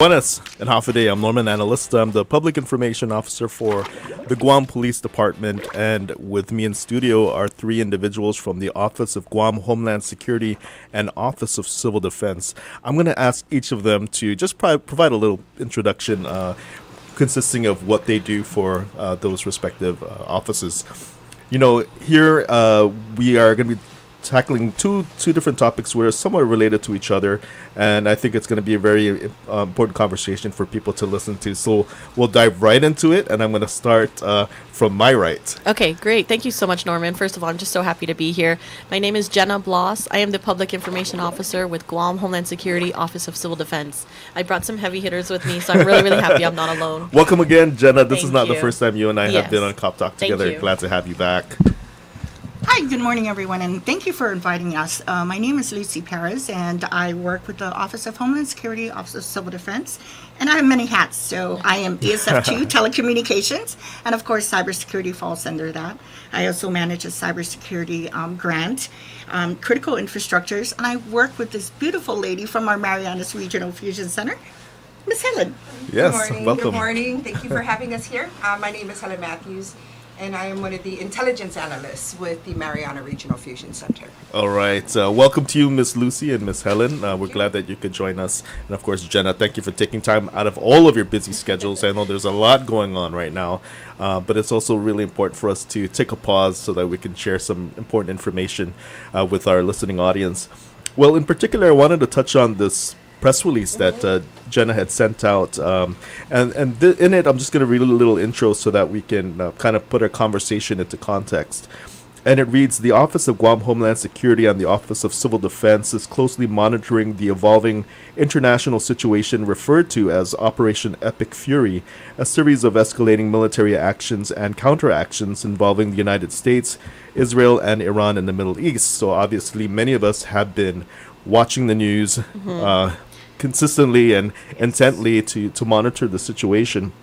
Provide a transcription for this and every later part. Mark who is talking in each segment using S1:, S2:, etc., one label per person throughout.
S1: Buenas and half a day. I'm Norman Analista. I'm the Public Information Officer for the Guam Police Department, and with me in studio are three individuals from the Office of Guam Homeland Security and Office of Civil Defense. I'm going to ask each of them to just provide a little introduction consisting of what they do for those respective offices. Here we are going to be tackling two different topics where are somewhat related to each other, and I think it's going to be a very important conversation for people to listen to. So we'll dive right into it, and I'm going to start from my right.
S2: Okay, great. Thank you so much, Norman. First of all, I'm just so happy to be here. My name is Jenna Bloss. I am the Public Information Officer with Guam Homeland Security, Office of Civil Defense. I brought some heavy hitters with me, so I'm really, really happy I'm not alone.
S1: Welcome again, Jenna. This is
S2: Thank
S1: not the
S2: you.
S1: first time you and I have
S2: Yes.
S1: been on Cop Talk
S2: Thank
S1: together.
S2: you.
S1: Glad to have you back.
S3: Hi, good morning, everyone, and thank you for inviting us. My name is Lucy Perez, and I work with the Office of Homeland Security, Office of Civil Defense, and I have many hats. So I am ESF2, Telecommunications, and of course, cybersecurity falls under that. I also manage a cybersecurity grant, critical infrastructures, and I work with this beautiful lady from our Marianas Regional Fusion Center, Miss Helen.
S1: Yes,
S4: Good morning.
S1: welcome.
S4: Good morning. Thank you for having us here. My name is Helen Matthews, and I am one of the intelligence analysts with the Mariana Regional Fusion Center.
S1: All right. Welcome to you, Miss Lucy and Miss Helen. We're glad that you could join us. And of course, Jenna, thank you for taking time out of all of your busy schedules. I know there's a lot going on right now, but it's also really important for us to take a pause so that we can share some important information with our listening audience. Well, in particular, I wanted to touch on this press release that Jenna had sent out, in it I'm just going to read a little intro so that we can kind of put our conversation into context. And it reads, the Office of Guam Homeland Security and the Office of Civil Defense is closely monitoring the evolving international situation referred to as Operation Epic Fury, a series of escalating military actions and counteractions involving the United States, Israel, and Iran in the Middle East. So obviously many of us have been watching the news consistently and intently to monitor the situation.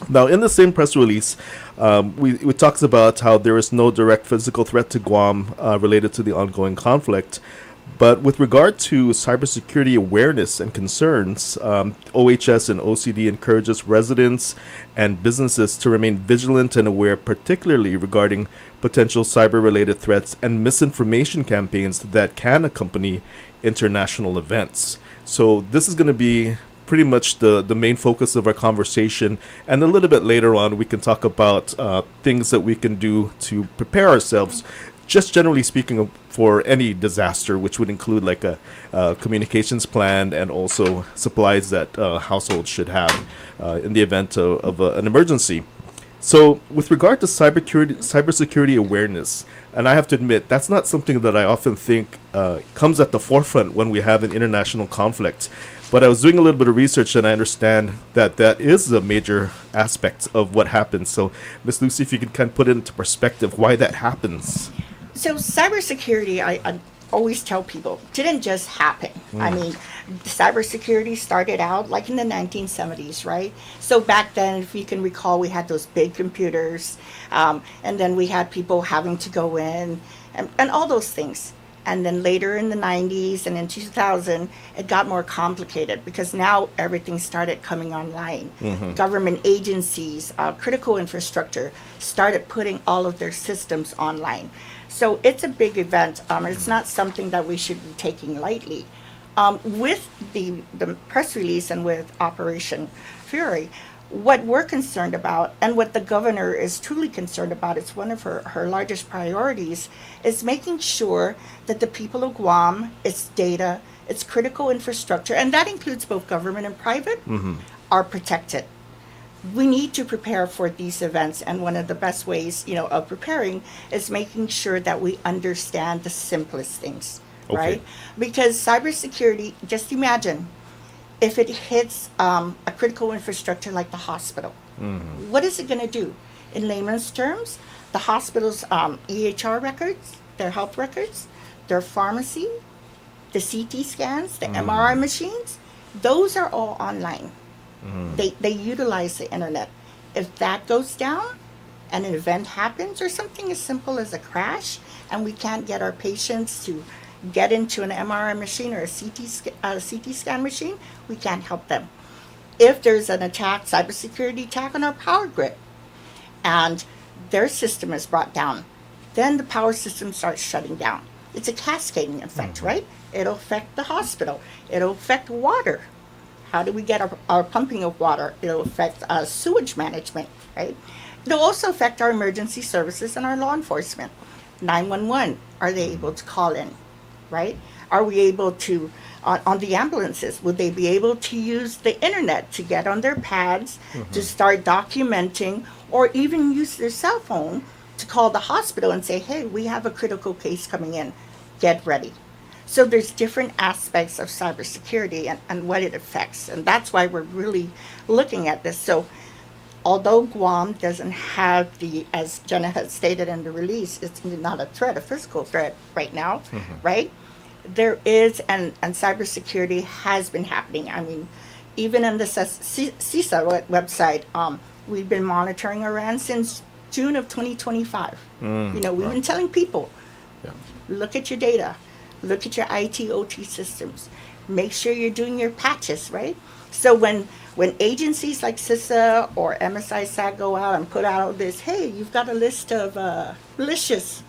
S1: Now, in the same press release, we talks about how there is no direct physical threat to Guam related to the ongoing conflict. But with regard to cybersecurity awareness and concerns, OHS and OCD encourages residents and businesses to remain vigilant and aware, particularly regarding potential cyber-related threats and misinformation campaigns that can accompany international events. So this is going to be pretty much the main focus of our conversation. And a little bit later on, we can talk about things that we can do to prepare ourselves, just generally speaking, for any disaster, which would include like a communications plan and also supplies that households should have in the event of an emergency. So with regard to cybersecurity awareness, and I have to admit, that's not something that I often think comes at the forefront when we have an international conflict. But I was doing a little bit of research, and I understand that that is a major aspect of what happens. So, Ms. Lucy, if you could kind of put it into perspective, why that happens.
S3: So cybersecurity, I always tell people, didn't just happen. I mean, cybersecurity started out like in the 1970s, right? So back then, if you can recall, we had those big computers, and then we had people having to go in and all those things. And then later in the 90s and in 2000, it got more complicated because now everything started coming online. Government agencies, critical infrastructure started putting all of their systems online. So it's a big event. It's not something that we should be taking lightly. With the press release and with Operation Fury, what we're concerned about and what the governor is truly concerned about, it's one of her largest priorities, is making sure that the people of Guam, its data, its critical infrastructure, and that includes both government and private, are protected. We need to prepare for these events, and one of the best ways, of preparing is making sure that we understand the simplest things, right? Because cybersecurity, just imagine, if it hits a critical infrastructure like the hospital, what is it going to do? In layman's terms, the hospital's EHR records, their health records, their pharmacy, the CT scans, the MRI machines, those are all online. They utilize the internet. If that goes down and an event happens or something as simple as a crash and we can't get our patients to get into an MRI machine or a CT scan machine, we can't help them. if there's an attack, cybersecurity attack on our power grid, and their system is brought down, then the power system starts shutting down. It's a cascading effect, right? It'll affect the hospital. It'll affect water. How do we get our pumping of water? It'll affect sewage management, right? It'll also affect our emergency services and our law enforcement. 911, are they able to call in, right? Are we able to, on the ambulances, would they be able to use the internet to get on their pads, to start documenting, or even use their cell phone to call the hospital and say, hey, we have a critical case coming in, get ready. So there's different aspects of cybersecurity and what it affects, and that's why we're really looking at this. So although Guam doesn't have as Jenna has stated in the release, it's not a threat, a physical threat right now, right? There is, and cybersecurity has been happening. I mean, even in the CISA website, we've been monitoring Iran since June of 2025. We've been telling people, look at your data, look at your IT, OT systems, make sure you're doing your patches, right? So when agencies like CISA or MSI-SAC go out and put out this, hey, you've got a list of malicious,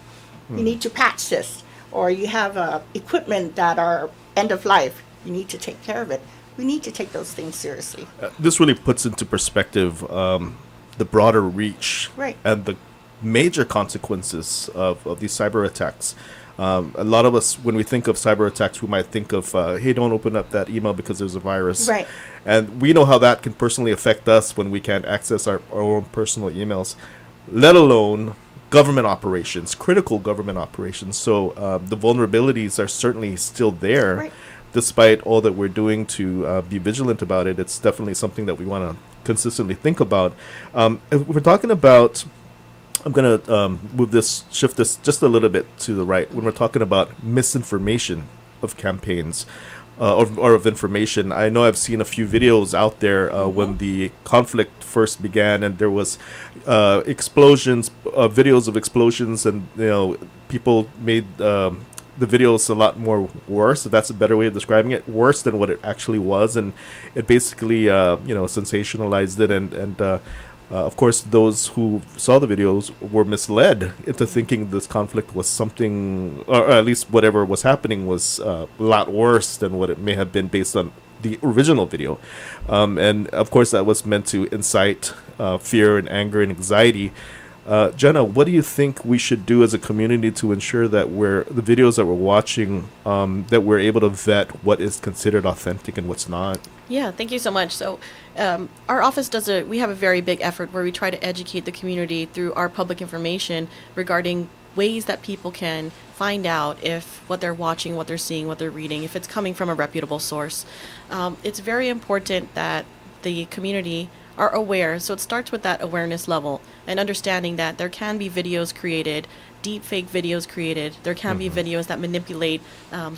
S3: you need to patch this, or you have equipment that are end of life, you need to take care of it. We need to take those things seriously.
S1: This really puts into perspective the broader reach and the major consequences of these cyber attacks. A lot of us, when we think of cyber attacks, we might think of, hey, don't open up that email because there's a virus.
S3: Right.
S1: And we know how that can personally affect us when we can't access our own personal emails, let alone government operations, critical government operations. So the vulnerabilities are certainly still there, despite all that we're doing to be vigilant about it. It's definitely something that we want to consistently think about. If we're talking about, I'm going to shift this just a little bit to the right. When we're talking about misinformation of campaigns or of information, I know I've seen a few videos out there when the conflict first began, and there was explosions, videos of explosions, and people made the videos a lot more worse. If that's a better way of describing it, worse than what it actually was, and it basically sensationalized it and. Of course, those who saw the videos were misled into thinking this conflict was something, or at least whatever was happening was a lot worse than what it may have been based on the original video. And of course, that was meant to incite fear and anger and anxiety. Jenna, what do you think we should do as a community to ensure that the videos that we're watching, that we're able to vet what is considered authentic and what's not?
S2: Yeah, thank you so much. So our office we have a very big effort where we try to educate the community through our public information regarding ways that people can find out if what they're watching, what they're seeing, what they're reading, if it's coming from a reputable source. It's very important that the community are aware. So it starts with that awareness level and understanding that there can be videos created, deep fake videos created. There can be videos that manipulate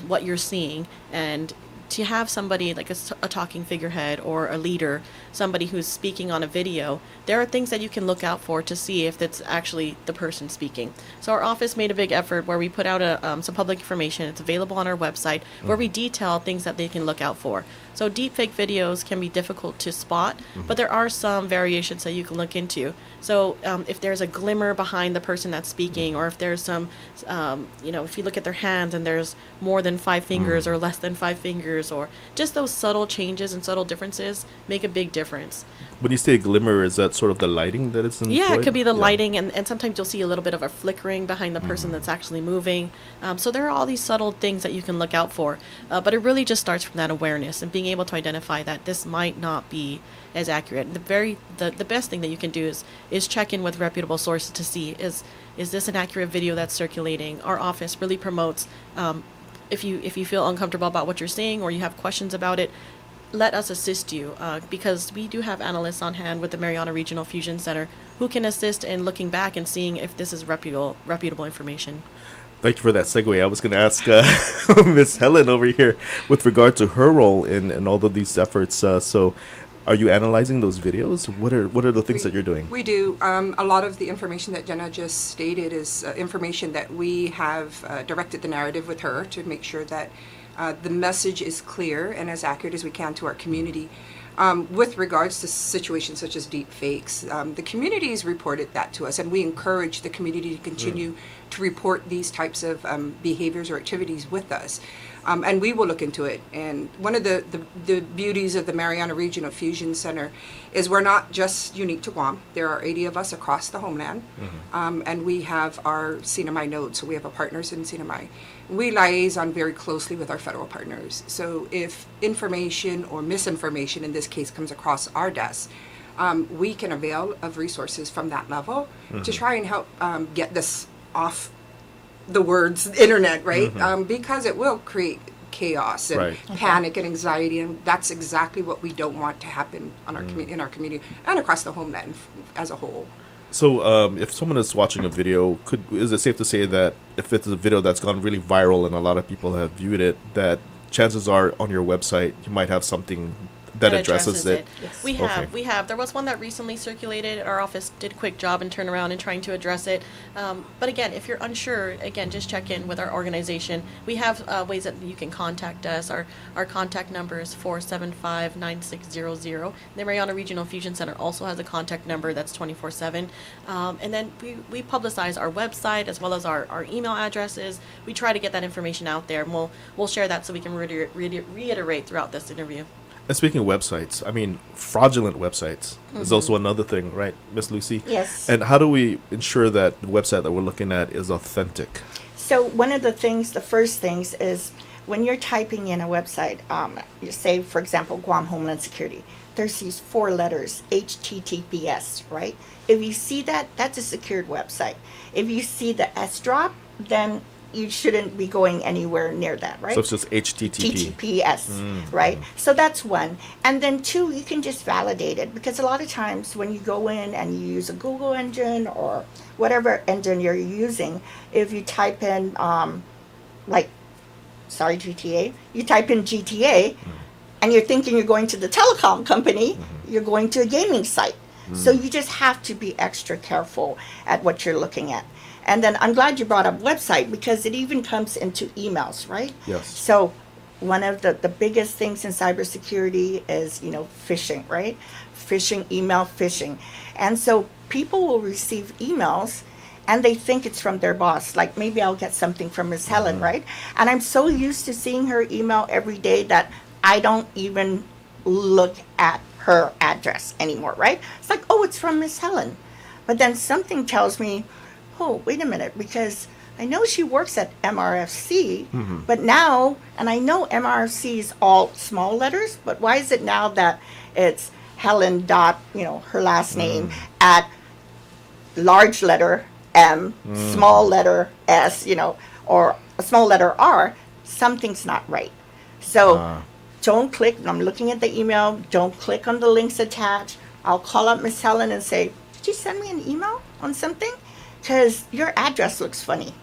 S2: what you're seeing, and to have somebody like a talking figurehead or a leader, somebody who's speaking on a video, there are things that you can look out for to see if it's actually the person speaking. So our office made a big effort where we put out some public information. It's available on our website where we detail things that they can look out for. So deepfake videos can be difficult to spot, but there are some variations that you can look into. So if there's a glimmer behind the person that's speaking, or if there's some, if you look at their hands and there's more than 5 fingers or less than 5 fingers, or just those subtle changes and subtle differences make a big difference.
S1: When you say glimmer, is that sort of the lighting that it's employed?
S2: Yeah, it could be the lighting, and sometimes you'll see a little bit of a flickering behind the person that's actually moving. So there are all these subtle things that you can look out for. But it really just starts from that awareness and being able to identify that this might not be as accurate. The best thing that you can do is check in with reputable sources to see, is this an accurate video that's circulating? Our office really promotes, if you feel uncomfortable about what you're seeing or you have questions about it, let us assist you, because we do have analysts on hand with the Mariana Regional Fusion Center who can assist in looking back and seeing if this is reputable information.
S1: Thank you for that segue. I was going to ask Miss Helen over here with regard to her role in all of these efforts. So are you analyzing those videos? What are the things that you're doing?
S4: We do. A lot of the information that Jenna just stated is information that we have directed the narrative with her to make sure that the message is clear and as accurate as we can to our community. With regards to situations such as deep fakes, the communities reported that to us, and we encourage the community to continue to report these types of behaviors or activities with us. And we will look into it. And one of the beauties of the Mariana Regional Fusion Center is we're not just unique to Guam. There are 80 of us across the homeland, and we have our CNMI node, so we have our partners in CNMI. We liaison very closely with our federal partners. So if information or misinformation in this case comes across our desk, we can avail of resources from that level to try and help get this off the words internet, right? Because it will create chaos and panic and anxiety, and that's exactly what we don't want to happen on our in our community and across the homeland as a whole.
S1: So, if someone is watching a video, is it safe to say that if it's a video that's gone really viral and a lot of people have viewed it, that chances are on your website you might have something that addresses it?
S3: Yes.
S2: We have. There was one that recently circulated. Our office did a quick job and turn around and trying to address it. But again, if you're unsure, again, just check in with our organization. We have ways that you can contact us. Our contact number is 475-9600. The Mariana Regional Fusion Center also has a contact number that's 24/7. And then we publicize our website as well as our email addresses. We try to get that information out there, and we'll share that so we can reiterate throughout this interview.
S1: And speaking of websites, I mean, fraudulent websites is also another thing, right, Miss Lucy?
S3: Yes.
S1: And how do we ensure that the website that we're looking at is authentic?
S3: So one of the first things is when you're typing in a website, you say, for example, Guam Homeland Security, there's these 4 letters, HTTPS, right? If you see that, that's a secured website. If you see the S drop, then you shouldn't be going anywhere near that, right?
S1: So it's just HTTP.
S3: TTPS, right? So that's one. And then 2, you can just validate it, because a lot of times when you go in and you use a Google engine or whatever engine you're using, if you type in, GTA, you type in GTA and you're thinking you're going to the telecom company, you're going to a gaming site. So you just have to be extra careful at what you're looking at. And then I'm glad you brought up website, because it even comes into emails, right?
S1: Yes.
S3: So one of the biggest things in cybersecurity is, phishing, right? Phishing, email phishing. And so people will receive emails and they think it's from their boss. Like, maybe I'll get something from Miss Helen, right? And I'm so used to seeing her email every day that I don't even look at her address anymore, right? It's like, oh, it's from Miss Helen. But then something tells me, oh, wait a minute, because I know she works at MRFC, but now, and I know MRFC is all small letters, but why is it now that it's Helen dot, her last name, at large letter M, small letter S, or a small letter R? Something's not right. So don't click, I'm looking at the email, don't click on the links attached. I'll call up Miss Helen and say, did you send me an email on something? Because your address looks funny.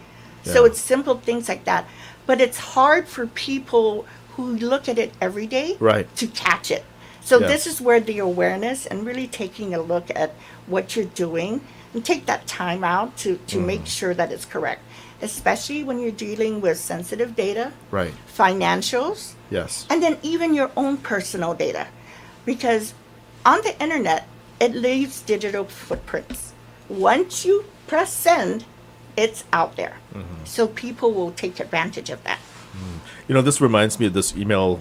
S3: So it's simple things like that. But it's hard for people who look at it every day to catch it. So this is where the awareness and really taking a look at what you're doing and take that time out to make sure that it's correct. Especially when you're dealing with sensitive data, financials, and then even your own personal data. Because on the internet, it leaves digital footprints. Once you press send, it's out there. So people will take advantage of that.
S1: This reminds me of this email.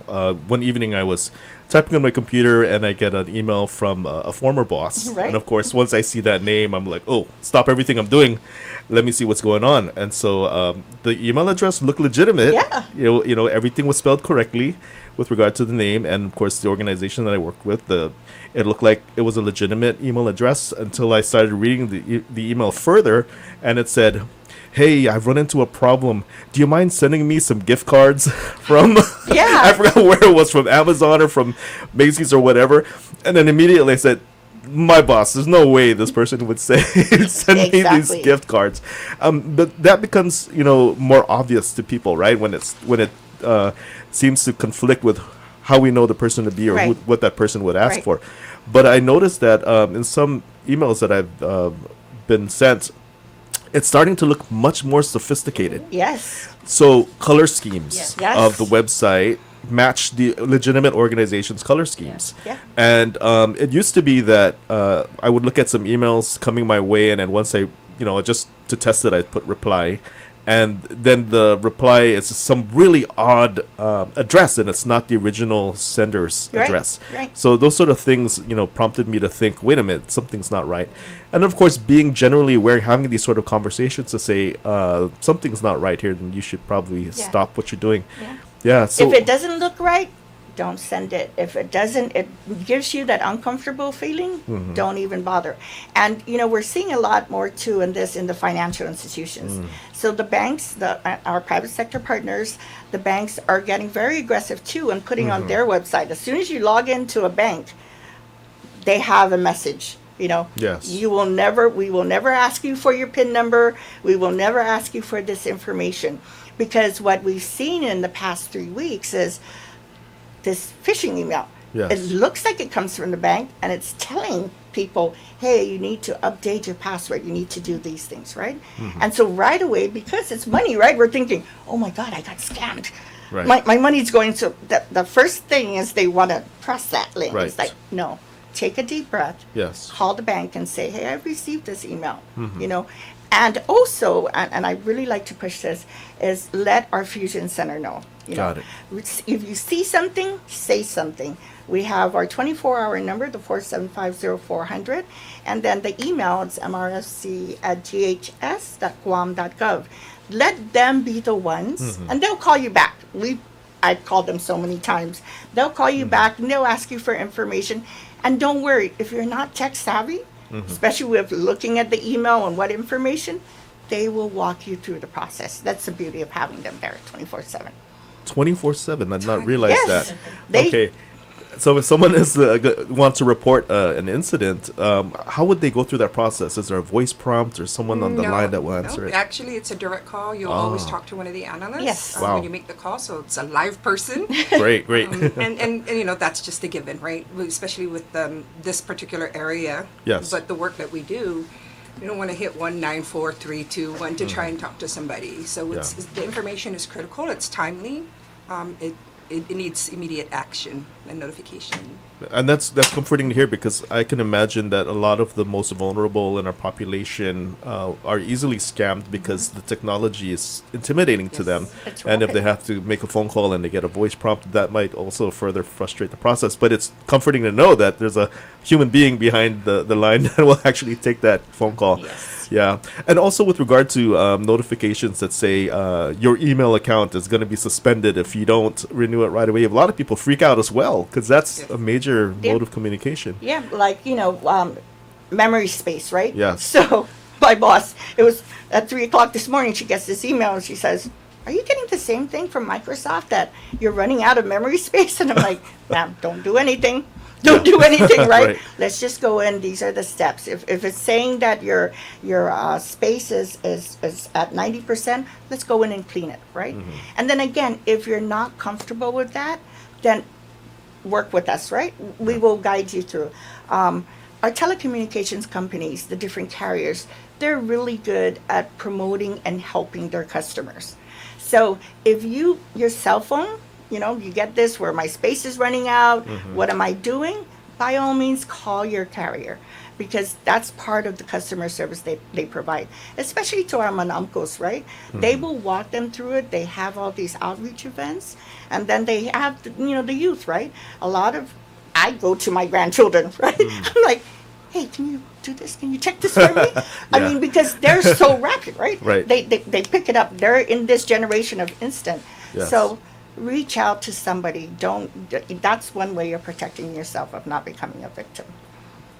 S1: One evening I was typing on my computer and I get an email from a former boss.
S3: Right.
S1: And of course, once I see that name, I'm like, oh, stop everything I'm doing. Let me see what's going on. And so the email address looked legitimate.
S3: Yeah.
S1: Everything was spelled correctly with regard to the name. And of course, the organization that I worked with, it looked like it was a legitimate email address until I started reading the email further. And it said, hey, I've run into a problem. Do you mind sending me some gift cards from, I forgot where it was, from Amazon or from Macy's or whatever. And then immediately I said, my boss, there's no way this person would say, send me these gift cards. But that becomes, more obvious to people, right? When it seems to conflict with how we know the person to be or what that person would ask for. But I noticed that in some emails that I've been sent, it's starting to look much more sophisticated.
S3: Yes.
S1: So color schemes of the website match the legitimate organization's color schemes.
S3: Yeah.
S1: And it used to be that I would look at some emails coming my way, and then once I, just to test it, I'd put reply. And then the reply is some really odd address, and it's not the original sender's
S3: Right,
S1: address.
S3: right.
S1: So those sort of things, prompted me to think, wait a minute, something's not right. And of course, being generally aware, having these sort of conversations to say, something's not right here, then you should probably stop what you're doing.
S3: Yeah.
S1: Yeah. So
S3: If it doesn't look right, don't send it. If it doesn't, it gives you that uncomfortable feeling, don't even bother. And, we're seeing a lot more too in the financial institutions. So the banks, our private sector partners, the banks are getting very aggressive too and putting on their website. As soon as you log into a bank, they have a message.
S1: Yes.
S3: We will never ask you for your PIN number. We will never ask you for this information. Because what we've seen in the past 3 weeks is this phishing email.
S1: Yes.
S3: It looks like it comes from the bank, and it's telling people, hey, you need to update your password. You need to do these things, right? And so right away, because it's money, right, we're thinking, oh my God, I got scammed.
S1: Right.
S3: My money's going. So the first thing is they want to press that link.
S1: Right.
S3: It's like, no, take a deep breath.
S1: Yes.
S3: Call the bank and say, hey, I've received this email, And also, and I really like to push this, is let our Fusion Center know.
S1: Got it.
S3: If you see something, say something. We have our 24-hour number, the 475-0400, and then the email, it's mrfc@ghs.guam.gov. Let them be the ones, and they'll call you back. I've called them so many times. They'll call you back, and they'll ask you for information. And don't worry, if you're not tech savvy, especially with looking at the email and what information, they will walk you through the process. That's the beauty of having them there 24/7.
S1: 24/7. I did not realize
S3: Yes.
S1: that.
S3: They-
S1: Okay. So if someone wants to report an incident, how would they go through that process? Is there a voice prompt or someone on the line that will answer it?
S4: Actually, it's a direct call. You'll always talk to one of the analysts
S3: Yes.
S1: Wow.
S4: when you make the call, so it's a live person.
S1: Great.
S4: And that's just a given, right? Especially with this particular area.
S1: Yes.
S4: But the work that we do, you don't want to hit 194321 to try and talk to somebody. So the information is critical. It's timely. It needs immediate action and notification.
S1: And that's comforting to hear, because I can imagine that a lot of the most vulnerable in our population are easily scammed because the technology is intimidating to
S4: Yes.
S1: them.
S3: That's
S1: And if they
S3: right.
S1: have to make a phone call and they get a voice prompt, that might also further frustrate the process. But it's comforting to know that there's a human being behind the line that will actually take that phone call.
S3: Yes.
S1: Yeah. And also with regard to notifications that say your email account is going to be suspended if you don't renew it right away, a lot of people freak out as well, because that's
S4: Yes.
S1: a major
S3: Yeah.
S1: mode of communication.
S3: Yeah, like, memory space, right?
S1: Yes.
S3: So my boss, it was at 3 o'clock this morning, she gets this email and she says, are you getting the same thing from Microsoft that you're running out of memory space? And I'm like, ma'am, don't do anything. Don't do anything, right?
S1: Right.
S3: Let's just go in. These are the steps. If it's saying that your space is at 90%, let's go in and clean it, right? And then again, if you're not comfortable with that, then work with us, right? We will guide you through. Our telecommunications companies, the different carriers, they're really good at promoting and helping their customers. So if your cell phone, you get this where my space is running out, what am I doing? By all means, call your carrier, because that's part of the customer service they provide, especially to our manamcos, right? They will walk them through it. They have all these outreach events, and then they have, the youth, right? I go to my grandchildren, right? I'm like, hey, can you do this? Can you check this for me? I mean, because they're so rapid, right?
S1: Right.
S3: They pick it up. They're in this generation of instant.
S1: Yes.
S3: So reach out to somebody. That's one way you're protecting yourself of not becoming a victim.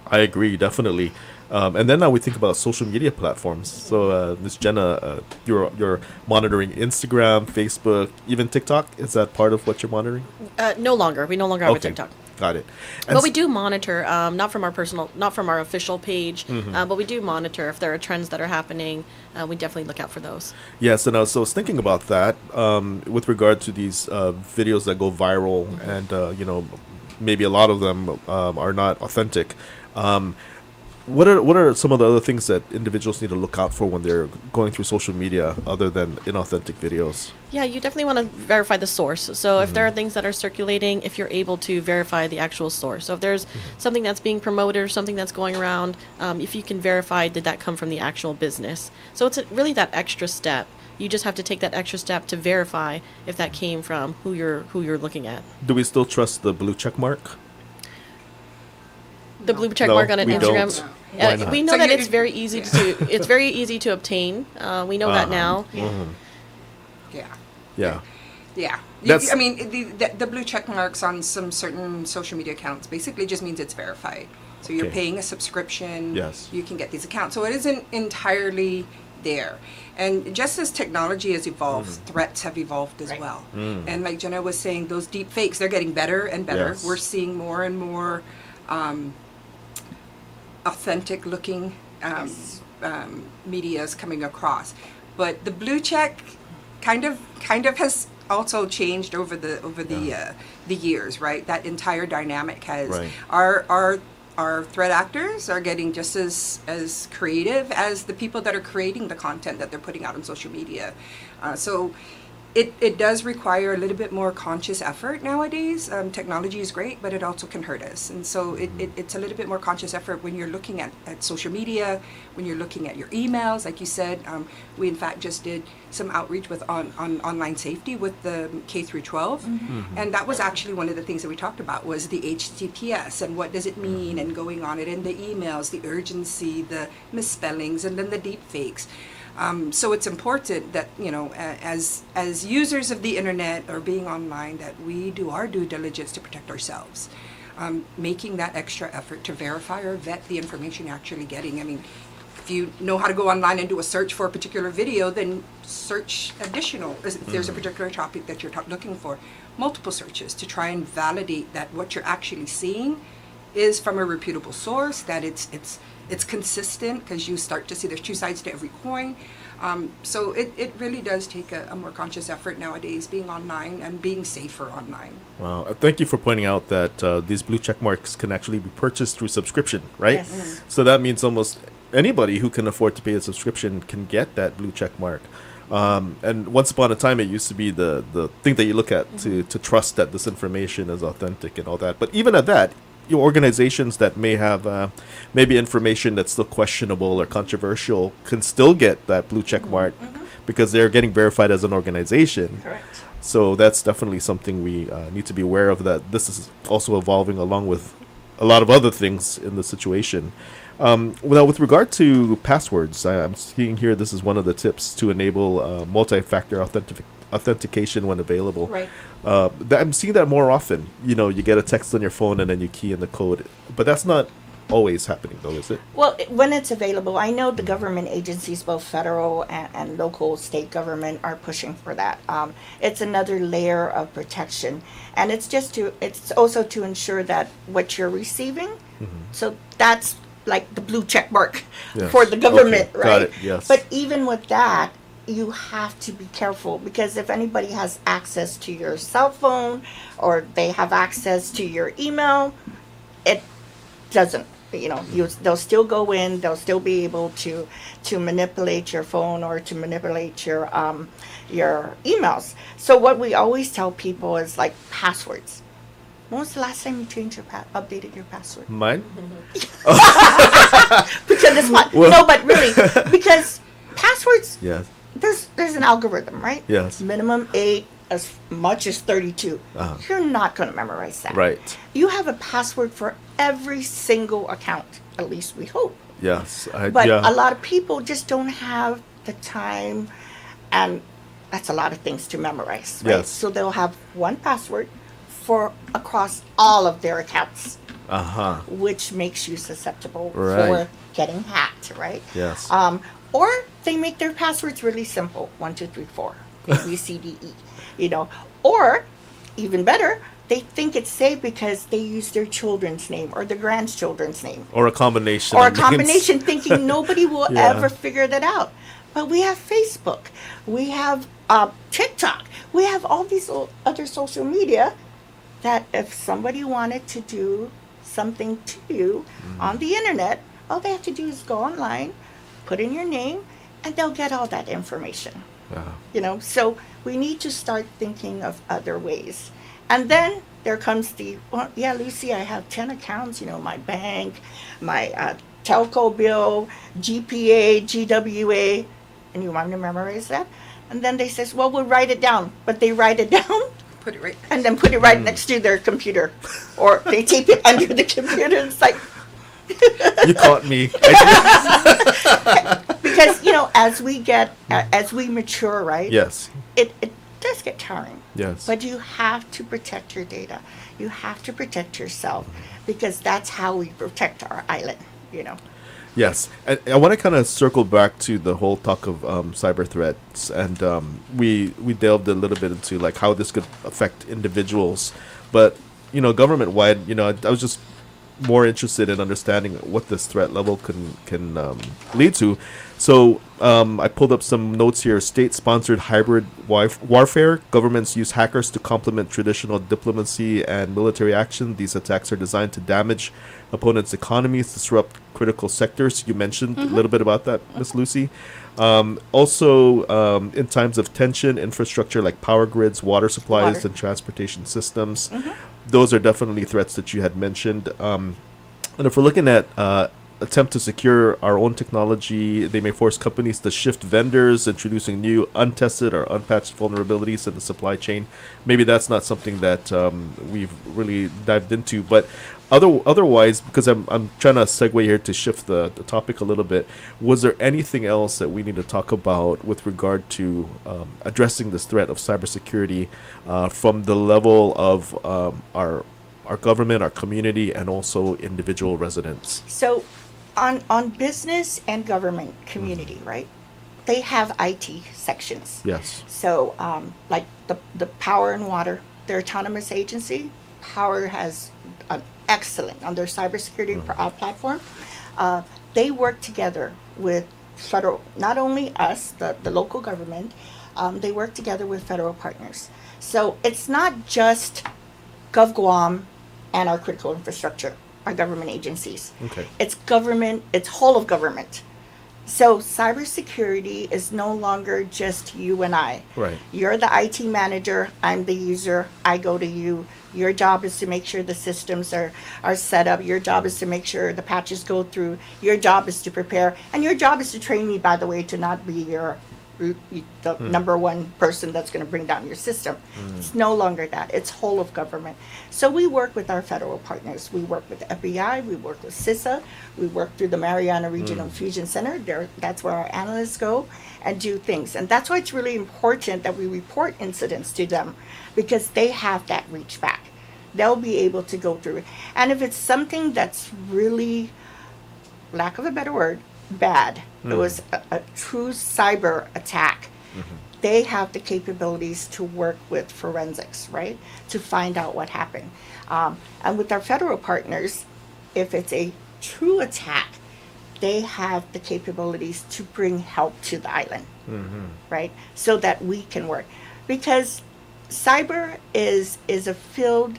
S1: I agree, definitely. And then now we think about social media platforms. So, Ms. Jenna, you're monitoring Instagram, Facebook, even TikTok. Is that part of what you're monitoring?
S2: No longer. We no longer have a TikTok.
S1: Got it. And
S2: But we do monitor, not from our official page, but we do monitor if there are trends that are happening. We definitely look out for those.
S1: Yes, and so I was thinking about that with regard to these videos that go viral, and maybe a lot of them are not authentic. What are some of the other things that individuals need to look out for when they're going through social media, other than inauthentic videos?
S2: Yeah, you definitely want to verify the source. So if there are things that are circulating, if you're able to verify the actual source. So if there's something that's being promoted or something that's going around, if you can verify, did that come from the actual business? So it's really that extra step. You just have to take that extra step to verify if that came from who you're looking at.
S1: Do we still trust the blue check mark?
S2: The blue check
S1: No,
S2: mark on an
S1: we
S2: Instagram.
S1: don't. Why not?
S2: We know
S4: So
S2: that
S4: you-
S2: it's very easy it's very easy to obtain. We know that now.
S4: Yeah.
S1: Yeah.
S4: Yeah.
S1: That's-
S4: I mean, the blue check marks on some certain social media accounts basically just means it's verified. So you're
S1: Okay.
S4: paying a subscription.
S1: Yes.
S4: You can get these accounts. So it isn't entirely there. And just as technology has evolved, threats have evolved as
S3: Right.
S4: well. And like Jenna was saying, those deep fakes, they're getting better and better.
S1: Yes.
S4: We're seeing more and more authentic looking medias coming across. But the blue check kind of has also changed over the years, right? That entire dynamic has
S1: Right.
S4: our threat actors are getting just as creative as the people that are creating the content that they're putting out on social media. So it does require a little bit more conscious effort nowadays. Technology is great, but it also can hurt us. And so it's a little bit more conscious effort when you're looking at social media, when you're looking at your emails. Like you said, we in fact just did some outreach with on online safety with the K through 12. And that was actually one of the things that we talked about was the HTTPS and what does it mean and going on it in the emails, the urgency, the misspellings, and then the deep fakes. So it's important that, as users of the internet or being online, that we do our due diligence to protect ourselves. Making that extra effort to verify or vet the information you're actually getting. I mean, if you know how to go online and do a search for a particular video, then search additional. If there's a particular topic that you're looking for, multiple searches to try and validate that what you're actually seeing is from a reputable source, that it's consistent, because you start to see there's two sides to every coin. So it really does take a more conscious effort nowadays being online and being safer online.
S1: Wow. Thank you for pointing out that these blue check marks can actually be purchased through subscription, right?
S3: Yes.
S1: So that means almost anybody who can afford to pay a subscription can get that blue check mark. And once upon a time, it used to be the thing that you look at to trust that this information is authentic and all that. But even at that, your organizations that may have maybe information that's still questionable or controversial can still get that blue check mark because they're getting verified as an organization.
S3: Correct.
S1: So that's definitely something we need to be aware of, that this is also evolving along with a lot of other things in the situation. Well, with regard to passwords, I'm seeing here this is one of the tips to enable multi-factor authentication when available.
S3: Right.
S1: I'm seeing that more often. You get a text on your phone and then you key in the code, but that's not always happening, though, is it?
S3: Well, when it's available, I know the government agencies, both federal and local, state government, are pushing for that. It's another layer of protection, and it's also to ensure that what you're receiving. So that's like the blue check mark
S1: Yes.
S3: for the government,
S1: Okay,
S3: right?
S1: got it, yes.
S3: But even with that, you have to be careful, because if anybody has access to your cell phone or they have access to your email, it doesn't. They'll still go in. They'll still be able to manipulate your phone or to manipulate your emails. So what we always tell people is like passwords. When was the last time you changed updated your password?
S1: Mine?
S3: Because it's fun.
S1: Well-
S3: No, but really, because passwords,
S1: Yes.
S3: there's an algorithm, right?
S1: Yes.
S3: Minimum 8, as much as 32.
S1: Uh-huh.
S3: You're not going to memorize that.
S1: Right.
S3: You have a password for every single account, at least we hope.
S1: Yes.
S3: But
S1: yeah.
S3: a lot of people just don't have the time, and that's a lot of things to memorize, right?
S1: Yes.
S3: So they'll have one password for across all of their accounts,
S1: Uh-huh.
S3: which makes you susceptible
S1: Right.
S3: for getting hacked, right?
S1: Yes.
S3: Or they make their passwords really simple: 1, 2, 3, 4, A, B, C, D, E. Or even better, they think it's safe because they use their children's name or their grandchildren's name.
S1: Or a combination.
S3: Or a
S1: of names.
S3: combination, thinking nobody will
S1: Yeah.
S3: ever figure that out. But we have Facebook, we have TikTok, we have all these other social media that if somebody wanted to do something to you on the internet All they have to do is go online, put in your name, and they'll get all that information. So we need to start thinking of other ways. And then there comes well, yeah, Lucy, I have 10 accounts, my bank, my telco bill, GPA, GWA, and you want me to memorize that? And then they says, well, we'll write it down. But they write it down
S4: Put it right.
S3: and then put it right next to their computer. Or they tape it under the computer. It's like,
S1: You caught me.
S3: because, as we mature, right?
S1: Yes.
S3: It does get tiring.
S1: Yes.
S3: But you have to protect your data. You have to protect yourself because that's how we protect our island.
S1: Yes, and I want to kind of circle back to the whole talk of cyber threats, and we delved a little bit into like how this could affect individuals, but government wide, I was just more interested in understanding what this threat level can lead to. So I pulled up some notes here. State-sponsored hybrid warfare. Governments use hackers to complement traditional diplomacy and military action. These attacks are designed to damage opponents' economies, disrupt critical sectors. You mentioned a little bit about that, Miss Lucy. Also, in times of tension, infrastructure like power grids, water supplies, and transportation systems. Those are definitely threats that you had mentioned. And if we're looking at attempt to secure our own technology, they may force companies to shift vendors, introducing new untested or unpatched vulnerabilities in the supply chain. Maybe that's not something that we've really dived into, but otherwise, because I'm trying to segue here to shift the topic a little bit, was there anything else that we need to talk about with regard to addressing this threat of cybersecurity from the level of our government, our community, and also individual residents?
S3: So on business and government community, right? They have IT sections.
S1: Yes.
S3: So like the power and water, their autonomous agency, Power has an excellent on their cybersecurity platform. They work together with federal, not only us, the local government, they work together with federal partners. So it's not just GovGuam and our critical infrastructure, our government agencies.
S1: Okay.
S3: It's government, it's whole of government. So cybersecurity is no longer just you and I.
S1: Right.
S3: You're the IT manager, I'm the user, I go to you. Your job is to make sure the systems are set up. Your job is to make sure the patches go through. Your job is to prepare. And your job is to train me, by the way, to not be the number one person that's going to bring down your system. It's no longer that. It's whole of government. So we work with our federal partners. We work with the FBI. We work with CISA. We work through the Mariana Regional Fusion Center. That's where our analysts go and do things. And that's why it's really important that we report incidents to them, because they have that reach back. They'll be able to go through it. And if it's something that's really, lack of a better word, bad, it was a true cyber attack, they have the capabilities to work with forensics, right, to find out what happened. And with our federal partners, if it's a true attack, they have the capabilities to bring help to the island, right, so that we can work. Because cyber is a field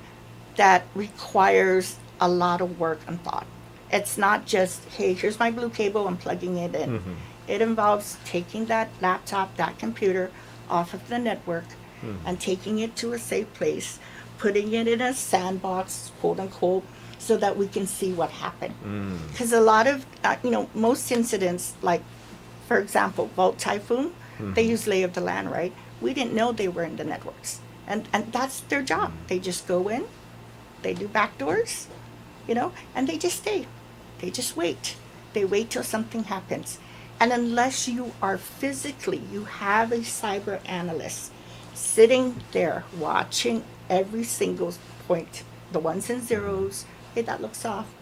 S3: that requires a lot of work and thought. It's not just, hey, here's my blue cable, I'm plugging it in. It involves taking that laptop, that computer off of the network and taking it to a safe place, putting it in a sandbox, quote unquote, so that we can see what happened. Because a lot of, most incidents, like, for example, Volt Typhoon, they use lay of the land, right? We didn't know they were in the networks. And that's their job. They just go in, they do backdoors, and they just stay. They just wait. They wait till something happens. And unless you are physically, you have a cyber analyst sitting there watching every single point, the ones and zeros, hey, that looks off.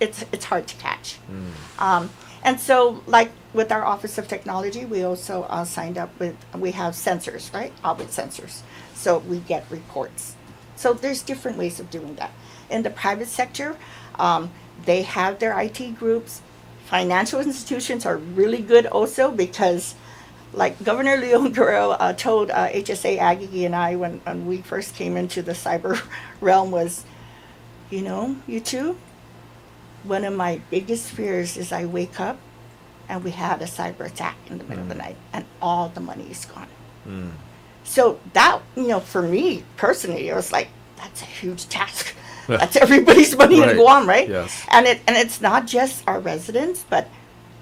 S3: It's hard to catch. And so, like with our Office of Technology, we also signed up with, we have sensors, right? Orbit sensors. So we get reports. So there's different ways of doing that. In the private sector, they have their IT groups. Financial institutions are really good also, because like Governor Leon Guerrero told HSA Aggie and I when we first came into the cyber realm was, you two, one of my biggest fears is I wake up and we had a cyber attack in the middle of the night and all the money is gone. So that, for me personally, it was like, that's a huge task. That's everybody's money
S1: Right.
S3: in Guam, right?
S1: Yes.
S3: And it's not just our residents, but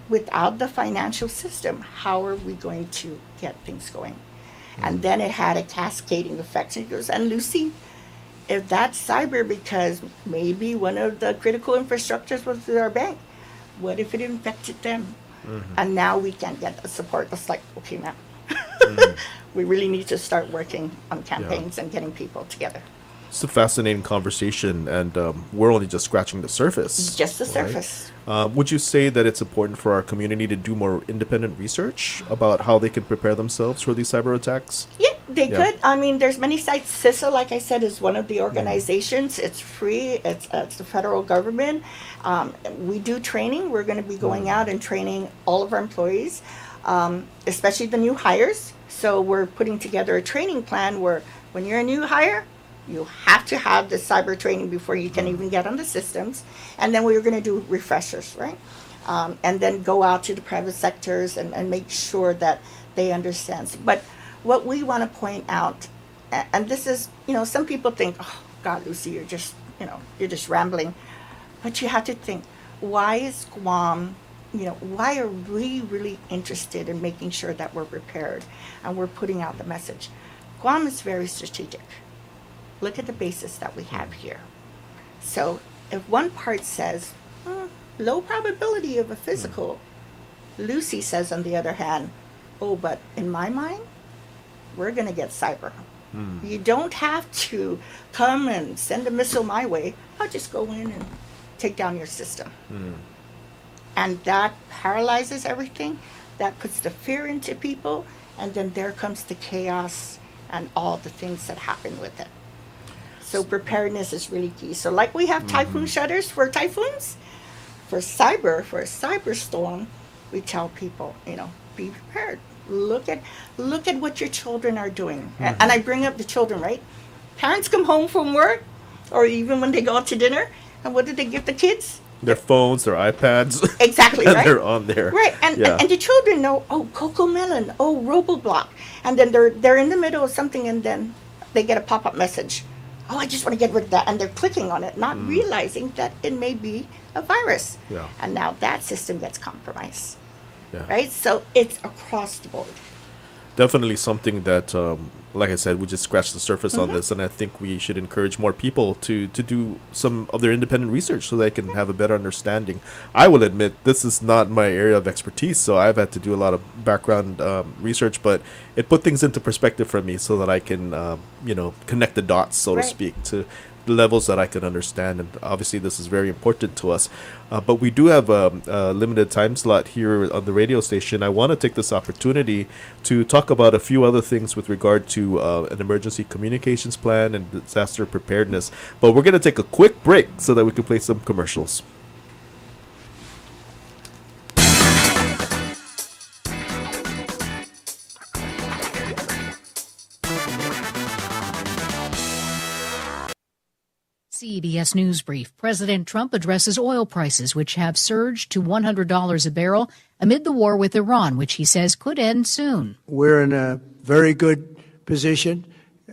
S3: without the financial system, how are we going to get things going? And then it had a cascading effect. And he goes, and Lucy, if that's cyber because maybe one of the critical infrastructures was our bank, what if it infected them? And now we can't get the support. It's like, okay, now we really need to start working on campaigns and getting people together.
S1: It's a fascinating conversation, and we're only just scratching the surface.
S3: Just the
S1: right?
S3: surface.
S1: Would you say that it's important for our community to do more independent research about how they can prepare themselves for these cyber attacks?
S3: Yeah, they
S1: Yeah.
S3: could. I mean, there's many sites. CISA, like I said, is one of the organizations. It's free. It's the federal government. We do training. We're going to be going out and training all of our employees, especially the new hires. So we're putting together a training plan where when you're a new hire, you have to have the cyber training before you can even get on the systems. And then we're going to do refreshers, right? And then go out to the private sectors and make sure that they understand. But what we want to point out, and this is, some people think, oh, God, Lucy, you're just rambling. But you have to think, why is Guam, why are we really interested in making sure that we're prepared and we're putting out the message? Guam is very strategic. Look at the basis that we have here. So if one part says, low probability of a physical, Lucy says, on the other hand, oh, but in my mind, we're going to get cyber. You don't have to come and send a missile my way. I'll just go in and take down your system. And that paralyzes everything. That puts the fear into people. And then there comes the chaos and all the things that happen with it. So preparedness is really key. So like we have typhoon shutters for typhoons, for a cyber storm, we tell people, be prepared. Look at what your children are doing. And I bring up the children, right? Parents come home from work or even when they go out to dinner, and what do they give the kids?
S1: Their phones, their iPads.
S3: Exactly,
S1: and
S3: right?
S1: they're on there.
S3: Right, and the children know, oh, Coco Melon, oh, Roboblock. And then they're in the middle of something and then they get a pop-up message. Oh, I just want to get rid of that. And they're clicking on it, not realizing that it may be a virus.
S1: Yeah.
S3: And now that system gets compromised.
S1: Yeah.
S3: Right? So it's across the board.
S1: Definitely something that, like I said, we just scratched the surface on this, and I think we should encourage more people to do some of their independent research so they can have a better understanding. I will admit this is not my area of expertise, so I've had to do a lot of background research, but it put things into perspective for me so that I can, connect the dots, so to
S3: Right.
S1: speak, to the levels that I can understand. And obviously this is very important to us. But we do have a limited time slot here on the radio station. I want to take this opportunity to talk about a few other things with regard to an emergency communications plan and disaster preparedness. But we're going to take a quick break so that we can play some commercials.
S5: CBS News Brief. President Trump addresses oil prices, which have surged to $100 a barrel amid the war with Iran, which he says could end soon.
S6: We're in a very good position,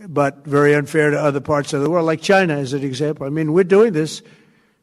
S6: but very unfair to other parts of the world, like China as an example. I mean, we're doing this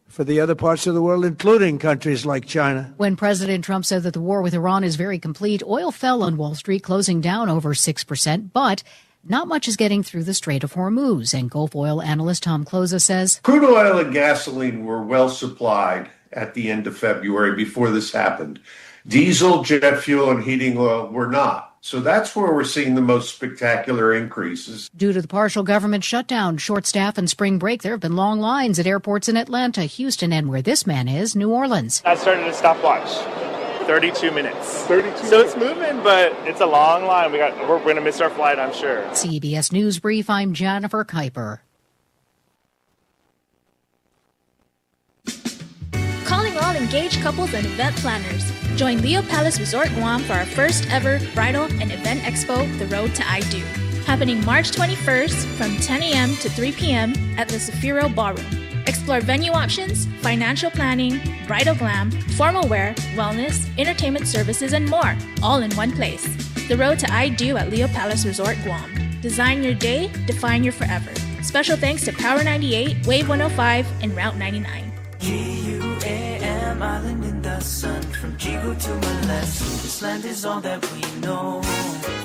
S6: for the other parts of the world, including countries like China.
S5: When President Trump said that the war with Iran is very complete, oil fell on Wall Street, closing down over 6%, but not much is getting through the Strait of Hormuz, and Gulf oil analyst Tom Closa says
S7: crude oil and gasoline were well supplied at the end of February before this happened. Diesel, jet fuel, and heating oil were not. So that's where we're seeing the most spectacular increases.
S5: Due to the partial government shutdown, short staff, and spring break, there have been long lines at airports in Atlanta, Houston, and where this man is, New Orleans.
S8: I started a stopwatch. 32 minutes.
S6: 32
S8: So it's moving, but it's a long line. We're going to miss our flight, I'm sure.
S5: CBS News Brief, I'm Jennifer Kuiper.
S9: Calling all engaged couples and event planners. Join Leo Palace Resort Guam for our first ever bridal and event expo, The Road to I Do. Happening March 21st from 10 a.m. to 3 p.m. at the Zafiro Ballroom. Explore venue options, financial planning, bridal glam, formal wear, wellness, entertainment services, and more, all in one place. The road to I Do at Leo Palace Resort, Guam. Design your day, define your forever. Special thanks to Power 98, Wave 105, and Route 99.
S10: GUAM Island in the sun, from Jigo to Molessi, this land is all that we know.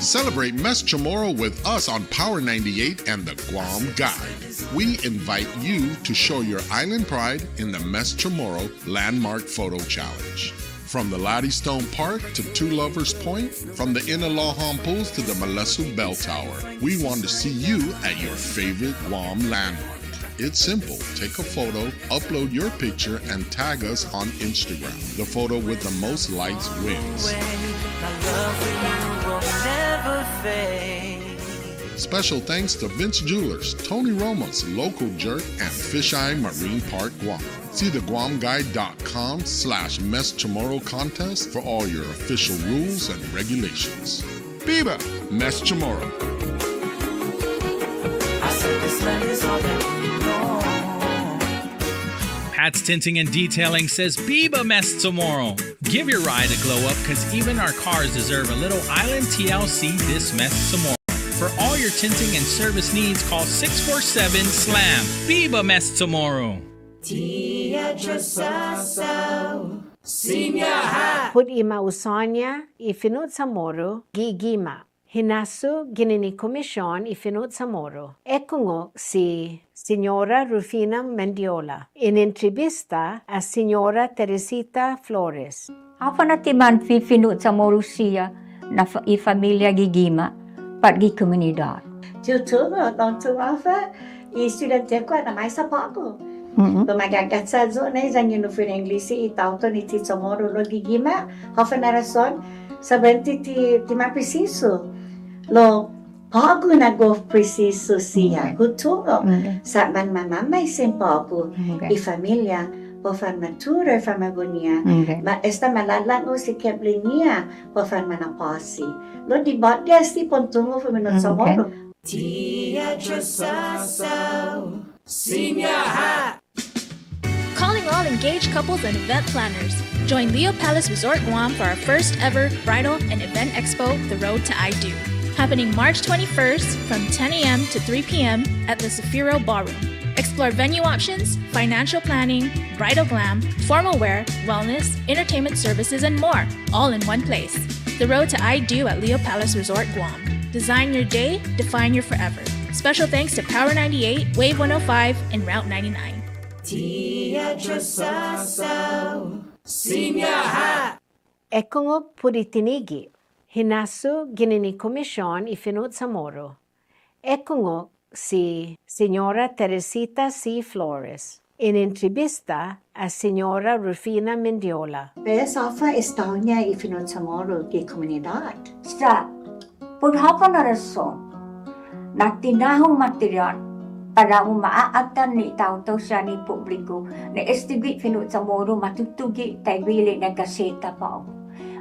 S11: Celebrate Mes Chamorro with us on Power 98 and the Guam Guide. We invite you to show your island pride in the Mes Chamorro Landmark Photo Challenge. From the Laddie Stone Park to Two Lovers Point, from the Inalaham Pools to the Malesu Bell Tower, we want to see you at your favorite Guam landmark. It's simple. Take a photo, upload your picture, and tag us on Instagram. The photo with the most likes wins. Special thanks to Vince Jewelers, Tony Romas, Local Jerk, and Fisheye Marine Park, Guam. See the GuamGuide.com/Mes Chamorro contest for all your official rules and regulations. Viva Mes Chamorro!
S10: I said this land is all that we know.
S12: Pat's Tinting and Detailing says Biba Mes Tomorrow. Give your ride a glow up because even our cars deserve a little Island TLC this Mes Tomorrow. For all your tinting and service needs, call 647-SLAM. Biba Mes Tomorrow.
S10: Tia Trasasaw, Sinyaha.
S13: Hud ima usanya ifinut samoro gigima. Hinasu ginini komisyon ifinut samoro. Ekungo si Signora Rufina Mendiola. In entrevista a Signora Teresita Flores.
S14: Apa na timan finut samoro siya na familia gigima pat gi komunidad.
S15: Tutulo don tuafa studente ko na mai sapago. Pemagagat sa zona izan yun for English itauto ni Tito Moro lo gigima hafa na rason sabenti ti mapreciso lo pago na go preciso siya kutulo sa man mamay sin pago I familia po formatura famagonia ma esta malalang o si keblinia po formanapasi lo di badia si pontungo femenot sa moro
S10: Tia Trasasaw, Sinyaha.
S9: Calling all engaged couples and event planners. Join Leo Palace Resort Guam for our first ever bridal and event expo, The Road to I Do. Happening March 21st from 10 a.m. to 3 p.m. at the Zafiro Ballroom. Explore venue options, financial planning, bridal glam, formal wear, wellness, entertainment services, and more, all in one place. The Road to I Do at Leo Palace Resort Guam. Design your day, define your forever. Special thanks to Power 98, Wave 105, and Route 99.
S10: Tia Trasasaw, Sinyaha.
S13: Ekungo puritinigi. Hinasu ginini komisyon ifinut samoro. Ekungo si Signora Teresita C. Flores. In entrevista a Signora Rufina Mendiola.
S15: Besafa Estonia ifinut samoro di comunidad.
S14: Sa pudhapa na rason na tinahong material para umaaatan ni tao siya ni publiko na estigit finut sa moro matutugi taywili na gaseta pa ako.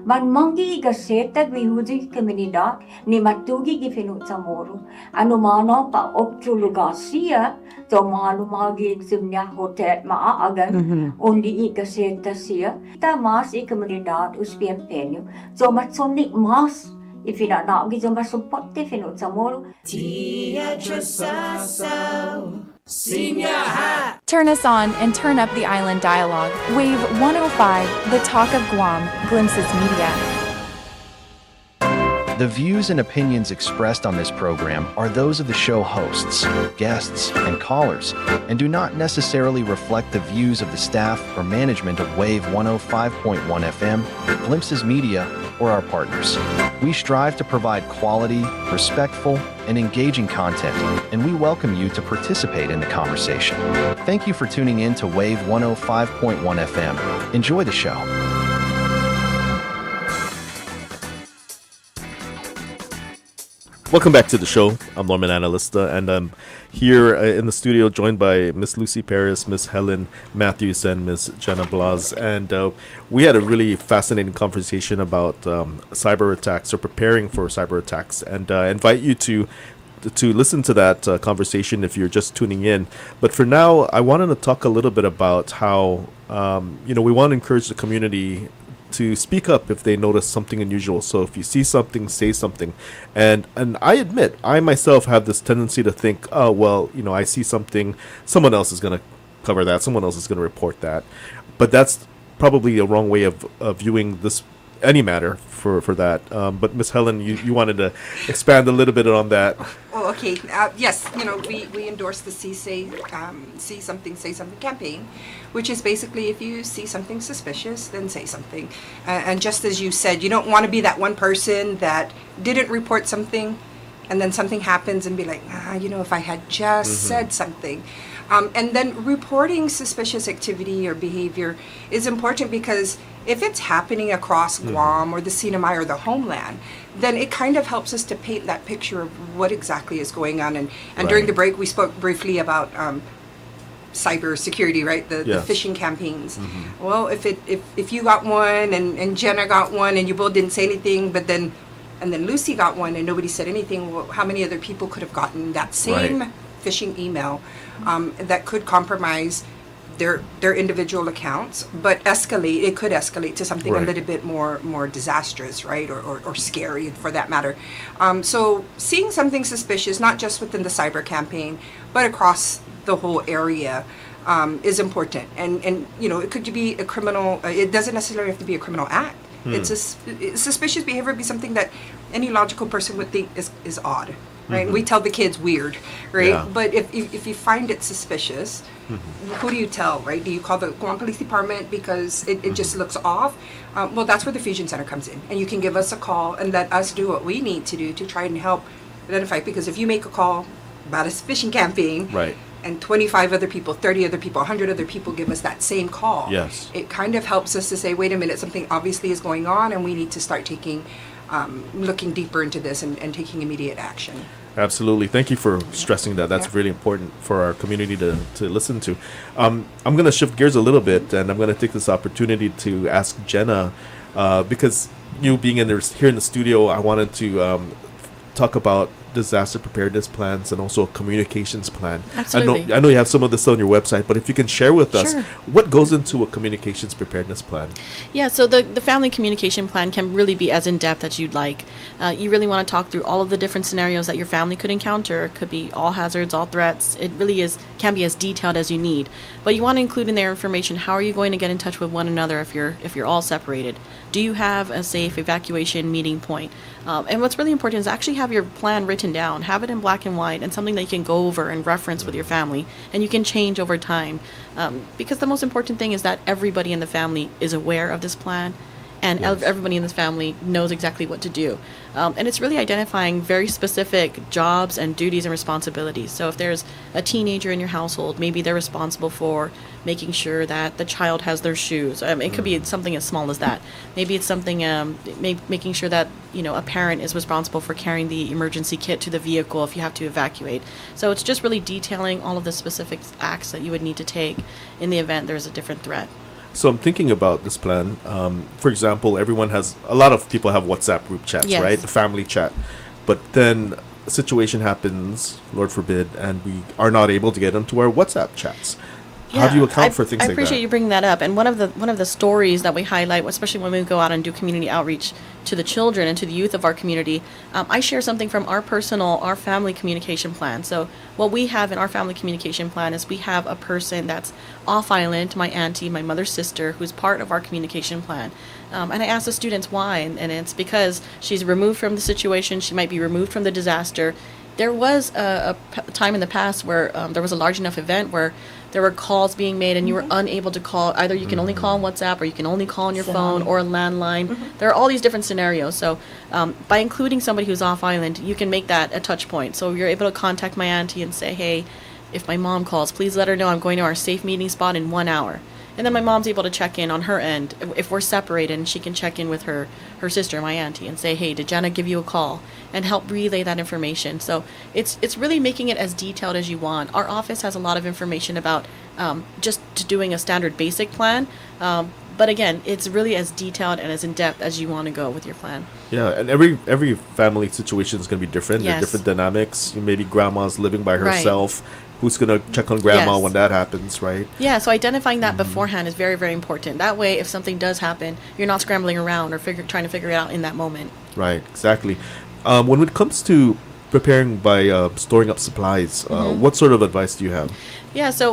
S14: Manmanggi gaseta gwihudi komunidad ni matugi gifinut sa moro. Ano mano pa otro lugar siya to malumagi simnya hotel maaagan undi gaseta siya tamas komunidad uspian penyo so matsonik mas ifinanagi so masupport finut sa moro.
S10: Tia Trasasaw, Sinyaha.
S16: Turn us on and turn up the island dialogue. Wave 105, the talk of Guam, Glimpses Media.
S17: The views and opinions expressed on this program are those of the show hosts, guests, and callers, and do not necessarily reflect the views of the staff or management of Wave 105.1 FM, Glimpses Media, or our partners. We strive to provide quality, respectful, and engaging content, and we welcome you to participate in the conversation. Thank you for tuning in to Wave 105.1 FM. Enjoy the show.
S1: Welcome back to the show. I'm Norman Analista, and I'm here in the studio joined by Miss Lucy Paris, Miss Helen Matthews, and Miss Jenna Blas. And we had a really fascinating conversation about cyber attacks or preparing for cyber attacks. And I invite you to to listen to that conversation if you're just tuning in. But for now, I wanted to talk a little bit about how we want to encourage the community to speak up if they notice something unusual. So if you see something, say something. And I admit, I myself have this tendency to think, oh, well, I see something, someone else is going to cover that, someone else is going to report that. But that's probably a wrong way of viewing this any matter for that. But Miss Helen, you wanted to expand a little bit on that.
S4: Oh, okay. Yes, we endorse the see something, say something campaign, which is basically if you see something suspicious, then say something. And just as you said, you don't want to be that one person that didn't report something and then something happens and be like, if I had just said something. And then reporting suspicious activity or behavior is important because if it's happening across Guam or the Sinai or the homeland, then it kind of helps us to paint that picture of what exactly is going on. And during the break, we spoke briefly about cyber security, right? The phishing campaigns. Well, if you got one and Jenna got one and you both didn't say anything, and then Lucy got one and nobody said anything, well, how many other people could have gotten that same phishing email that could compromise their individual accounts, but it could escalate to something a little bit more disastrous, right, or scary for that matter. So seeing something suspicious, not just within the cyber campaign, but across the whole area, is important. And it could be a criminal. It doesn't necessarily have to be a criminal act. It's suspicious behavior would be something that any logical person would think is odd. Right, we tell the kids weird, right? Yeah. But if you find it suspicious, who do you tell, right? Do you call the Guam Police Department because it just looks off? Well, that's where the Fusion Center comes in, and you can give us a call and let us do what we need to do to try and help identify. Because if you make a call about a phishing campaign, and 25 other people, 30 other people, 100 other people give us that same call, it kind of helps us to say, wait a minute, something obviously is going on, and we need to start looking deeper into this and taking immediate action.
S1: Absolutely. Thank you for stressing that. That's really important for our community to listen to. I'm going to shift gears a little bit, and I'm going to take this opportunity to ask Jenna, because you being here in the studio, I wanted to talk about disaster preparedness plans and also a communications plan.
S2: Absolutely.
S1: I know you have some of this on your website, but if you can share with us what goes into a communications preparedness plan.
S2: Yeah, so the family communication plan can really be as in-depth as you'd like. You really want to talk through all of the different scenarios that your family could encounter. It could be all hazards, all threats. It really can be as detailed as you need. But you want to include in there information, how are you going to get in touch with one another if you're all separated? Do you have a safe evacuation meeting point? And what's really important is actually have your plan written down, have it in black and white, and something that you can go over and reference with your family, and you can change over time. Because the most important thing is that everybody in the family is aware of this plan, and everybody in this family knows exactly what to do. And it's really identifying very specific jobs and duties and responsibilities. So if there's a teenager in your household, maybe they're responsible for making sure that the child has their shoes. It could be something as small as that. Maybe it's something making sure that a parent is responsible for carrying the emergency kit to the vehicle if you have to evacuate. So it's just really detailing all of the specific acts that you would need to take in the event there's a different threat.
S1: So I'm thinking about this plan. For example, a lot of people have WhatsApp group chats, right? The family chat. But then a situation happens, Lord forbid, and we are not able to get into our WhatsApp chats. How do you account for things like that?
S2: I appreciate you bringing that up. And one of the stories that we highlight, especially when we go out and do community outreach to the children and to the youth of our community, I share something from our family communication plan. So what we have in our family communication plan is we have a person that's off island, my auntie, my mother's sister, who's part of our communication plan. And I asked the students why, and it's because she's removed from the situation, she might be removed from the disaster. There was a time in the past where there was a large enough event where there were calls being made and you were unable to call. Either you can only call on WhatsApp or you can only call on your phone or a landline. There are all these different scenarios. So by including somebody who's off island, you can make that a touch point. So you're able to contact my auntie and say, hey, if my mom calls, please let her know I'm going to our safe meeting spot in 1 hour. And then my mom's able to check in on her end. If we're separated, and she can check in with her sister, my auntie, and say, hey, did Jenna give you a call? And help relay that information. So it's really making it as detailed as you want. Our office has a lot of information about just doing a standard basic plan. But again, it's really as detailed and as in depth as you want to go with your plan.
S1: Yeah, and every family situation is going to be different. There are
S2: Yes.
S1: different dynamics. Maybe grandma's living by
S2: Right.
S1: herself. Who's going to check on grandma
S2: Yes.
S1: when that happens, right?
S2: Yeah, so identifying that beforehand is very, very important. That way, if something does happen, you're not scrambling around or trying to figure it out in that moment.
S1: Right, exactly. When it comes to preparing by storing up supplies, what sort of advice do you have?
S2: Yeah, so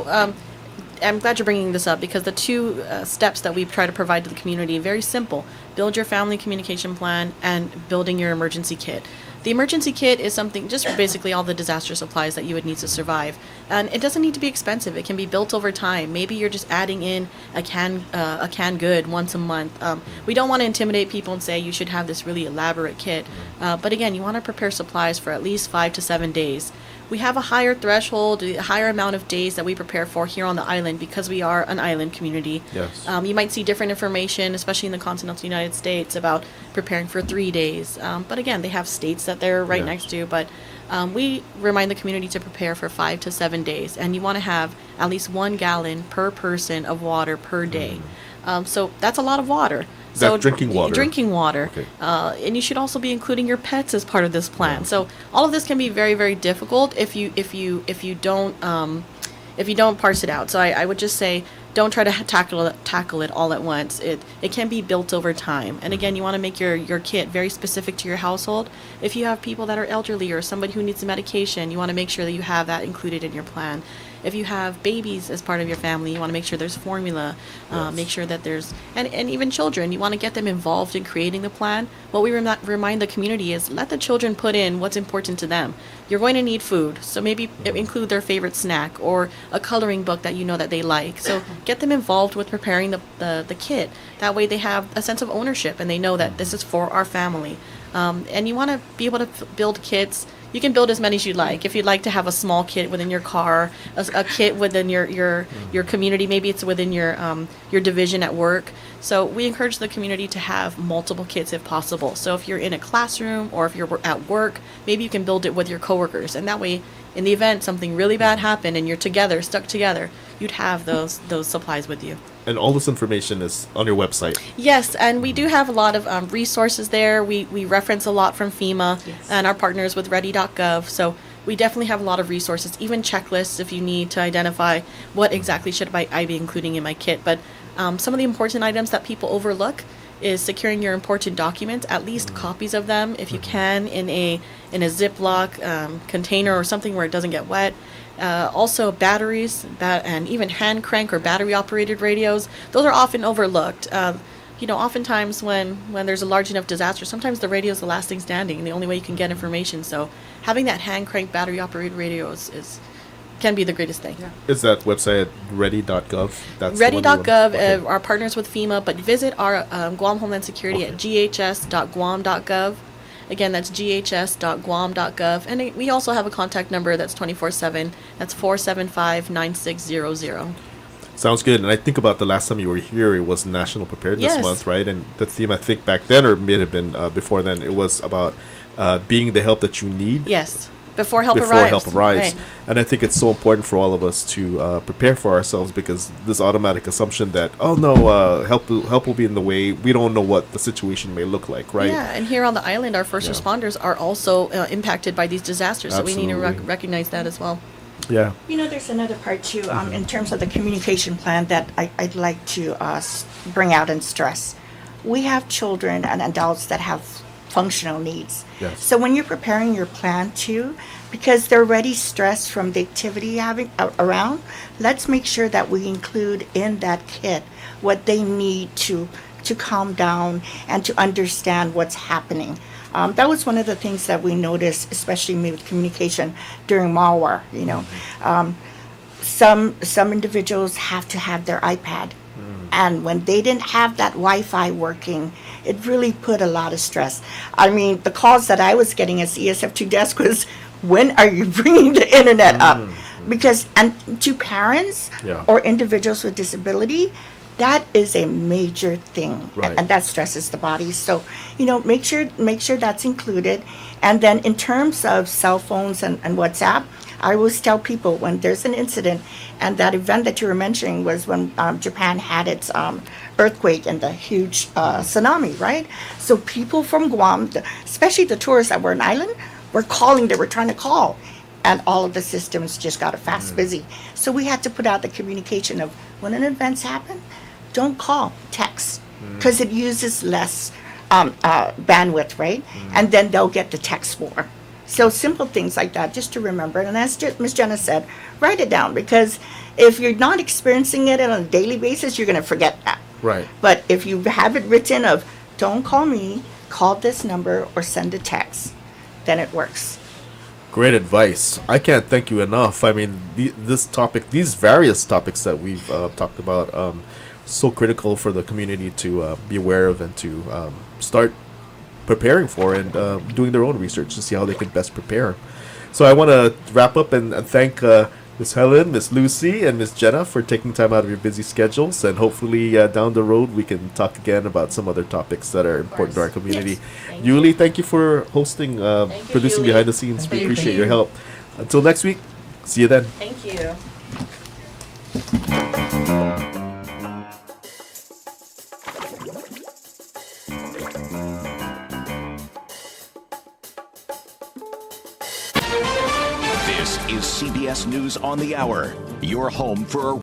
S2: I'm glad you're bringing this up because the two steps that we try to provide to the community, very simple. Build your family communication plan and building your emergency kit. The emergency kit is something, just basically all the disaster supplies that you would need to survive. And it doesn't need to be expensive. It can be built over time. Maybe you're just adding in a canned good once a month. We don't want to intimidate people and say you should have this really elaborate kit. But again, you want to prepare supplies for at least 5 to 7 days. We have a higher threshold, a higher amount of days that we prepare for here on the island because we are an island community.
S1: Yes.
S2: You might see different information, especially in the continental United States, about preparing for 3 days. But again, they have states that they're right
S1: Yeah.
S2: next to. But we remind the community to prepare for 5 to 7 days. And you want to have at least 1 gallon per person of water per day. So that's a lot of water.
S1: Is that drinking water?
S2: Drinking water.
S1: Okay.
S2: And you should also be including your pets as part of this plan. So all of this can be very, very difficult if you don't parse it out. So I would just say don't try to tackle it all at once. It can be built over time. And again, you want to make your kit very specific to your household. If you have people that are elderly or somebody who needs medication, you want to make sure that you have that included in your plan. If you have babies as part of your family, you want to make sure there's formula, make sure that there's, and even children, you want to get them involved in creating the plan. What we remind the community is let the children put in what's important to them. You're going to need food, so maybe include their favorite snack or a coloring book that you know that they like. So get them involved with preparing the kit. That way they have a sense of ownership and they know that this is for our family. And you want to be able to build kits. You can build as many as you like. If you'd like to have a small kit within your car, a kit within your community, maybe it's within your division at work. So we encourage the community to have multiple kits if possible. So if you're in a classroom or if you're at work, maybe you can build it with your coworkers. And that way, in the event something really bad happened and you're stuck together, you'd have those supplies with you.
S1: And all this information is on your website.
S2: Yes, and we do have a lot of resources there. We reference a lot from FEMA and our partners with ready.gov. So we definitely have a lot of resources, even checklists if you need to identify what exactly should I be including in my kit. But some of the important items that people overlook is securing your important documents, at least copies of them if you can in a Ziploc container or something where it doesn't get wet. Also batteries and even hand crank or battery operated radios, those are often overlooked. Oftentimes when there's a large enough disaster, sometimes the radio is the last thing standing and the only way you can get information. So having that hand crank battery operated radio can be the greatest thing.
S1: Is that website ready.gov? That's
S2: Ready.gov are partners with FEMA, but visit our Guam Homeland Security at ghs.guam.gov. Again, that's ghs.guam.gov. And we also have a contact number that's 24/7. That's 475-9600.
S1: Sounds good. And I think about the last time you were here, it was National Preparedness
S2: Yes.
S1: Month, right? And the theme, I think, back then, or it may have been before then, it was about being the help that you need.
S2: Yes. Before help arrives. Right.
S1: And I think it's so important for all of us to prepare for ourselves because this automatic assumption that, help will be in the way. We don't know what the situation may look like, right?
S2: Yeah, and here on the island, our first responders are also impacted by these disasters. So we need to recognize that as well.
S1: Yeah.
S3: There's another part too, in terms of the communication plan that I'd like to bring out and stress. We have children and adults that have functional needs.
S1: Yes.
S3: So when you're preparing your plan too, because they're already stressed from the activity having around, let's make sure that we include in that kit what they need to calm down and to understand what's happening. That was one of the things that we noticed, especially with communication during malware. Some individuals have to have their iPad. And when they didn't have that Wi-Fi working, it really put a lot of stress. I mean, the calls that I was getting as ESF2 desk was, when are you bringing the internet up? Because, and to parents or individuals with disability, that is a major thing, and that stresses the body. So, make sure that's included. And then in terms of cell phones and WhatsApp, I always tell people when there's an incident, and that event that you were mentioning was when Japan had its earthquake and the huge tsunami, right? So people from Guam, especially the tourists that were an island, were calling. They were trying to call, and all of the systems just got fast busy. So we had to put out the communication of when an event's happen, don't call, text, because it uses less bandwidth, right? And then they'll get the text more. So simple things like that, just to remember. And as Ms. Jenna said, write it down, because if you're not experiencing it on a daily basis, you're going to forget that.
S1: Right.
S3: But if you have it written of, don't call me, call this number or send a text, then it works.
S1: Great advice. I can't thank you enough. I mean, these various topics that we've talked about, so critical for the community to be aware of and to start preparing for and doing their own research to see how they can best prepare. So I want to wrap up and thank Miss Helen, Miss Lucy, and Miss Jenna for taking time out of your busy schedules. And hopefully down the road we can talk again about some other topics that are important to our community.
S2: Yes.
S1: Yuli, thank you for hosting,
S2: Thank you,
S1: producing
S2: Yuli.
S1: behind the scenes. We
S2: Thank
S1: appreciate
S2: you.
S1: your help. Until next week, see you then.
S2: Thank you.
S18: This is CBS News on the Hour, your home for